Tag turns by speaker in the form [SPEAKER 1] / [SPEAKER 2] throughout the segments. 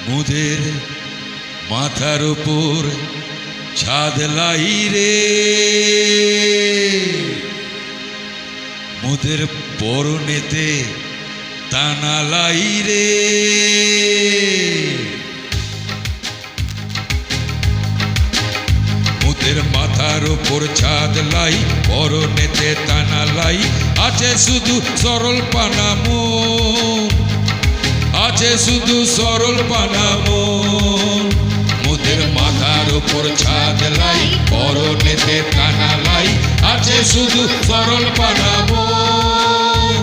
[SPEAKER 1] মুদের মাথার উপর ছাদ লাই রে, মুদের পরনেতে টানা লাই রে। মুদের মাথার উপর ছাদ লাই, পরনেতে টানা লাই, আছে শুধু সরল পানা মন, আছে শুধু সরল পানা মন। মুদের মাথার উপর ছাদ লাই, পরনেতে টানা লাই, আছে শুধু সরল পানা মন,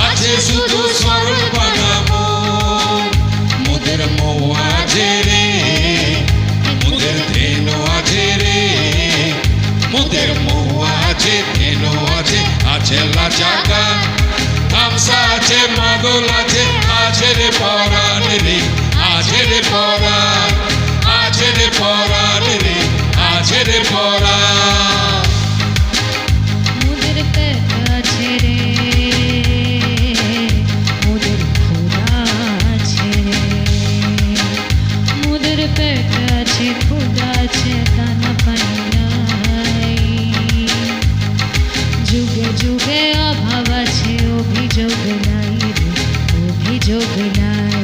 [SPEAKER 1] আছে শুধু সরল পানা মন। মুদের মৌ আছে রে, মুদের ধেনু আছে রে, মুদের মৌ আছে ধেনু আছে, আছে লাচাকা তামসা আছে মাদল আছে, আছে রে পরাণ রে, আছে রে পরাণ, আছে রে পরাণ রে, আছে রে পরাণ।
[SPEAKER 2] মুদের পেট আছে রে, মুদের ক্ষুধা আছে রে, মুদের পেট আছে ক্ষুধা আছে, দানা পানি নাই। যুগে যুগে অভাব আছে, অভিযোগ নাই রে, অভিযোগ নাই,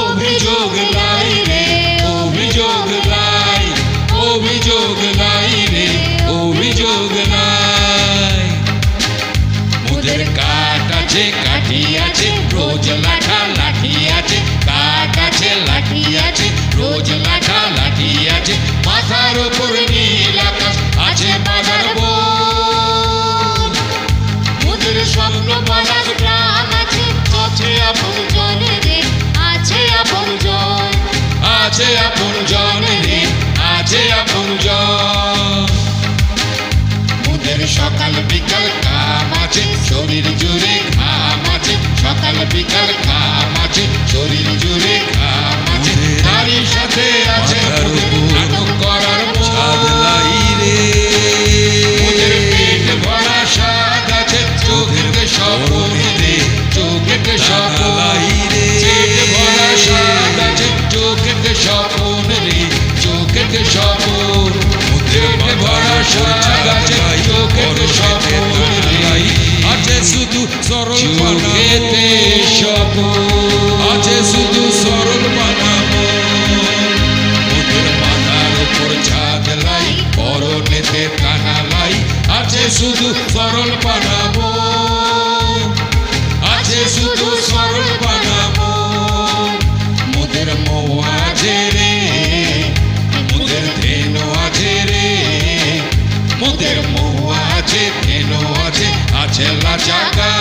[SPEAKER 1] অভিযোগ নাই রে, অভিযোগ নাই, অভিযোগ নাই রে, অভিযোগ নাই। মুদের কাঠ আছে কাঠি আছে, রোজ লাঠা লাঠি আছে, কাঠ আছে লাঠি আছে, রোজ লাঠা লাঠি আছে। মাথার উপর নীল আকাশ আছে বাজার বন,
[SPEAKER 2] মুদের স্বপ্ন বলা গ্রাম আছে, আছে আপন জন রে, আছে আপন জন,
[SPEAKER 1] আছে আপন জন রে, আছে আপন জন। মুদের সকাল বিকাল কাম আছে, শরীর জুড়ে ঘাম আছে, সকাল বিকাল কাম আছে, শরীর জুড়ে ঘাম আছে। নারীর সাথে আছে নাটক করার ছাদ লাই রে, মুদের পেট ভরা স্বাদ আছে, চোখেতে স্বপ্ন রে, চোখেতে স্বপ্ন লাই রে, পেট ভরা স্বাদ আছে, চোখেতে স্বপ্ন রে, চোখেতে স্বপ্ন। মুদের ভরা স্বাদ আছে, চোখেতে স্বপ্ন রে, আছে শুধু সরল চোখেতে স্বপ্ন, আছে শুধু সরল পানা মন। মুদের মাথার উপর ছাদ লাই, পরনেতে টানা লাই, আছে শুধু সরল পানা মন, আছে শুধু সরল পানা মন। মুদের মৌ আছে রে, মুদের ধেনু আছে রে, মুদের মৌ আছে ধেনু আছে, আছে লাচাকা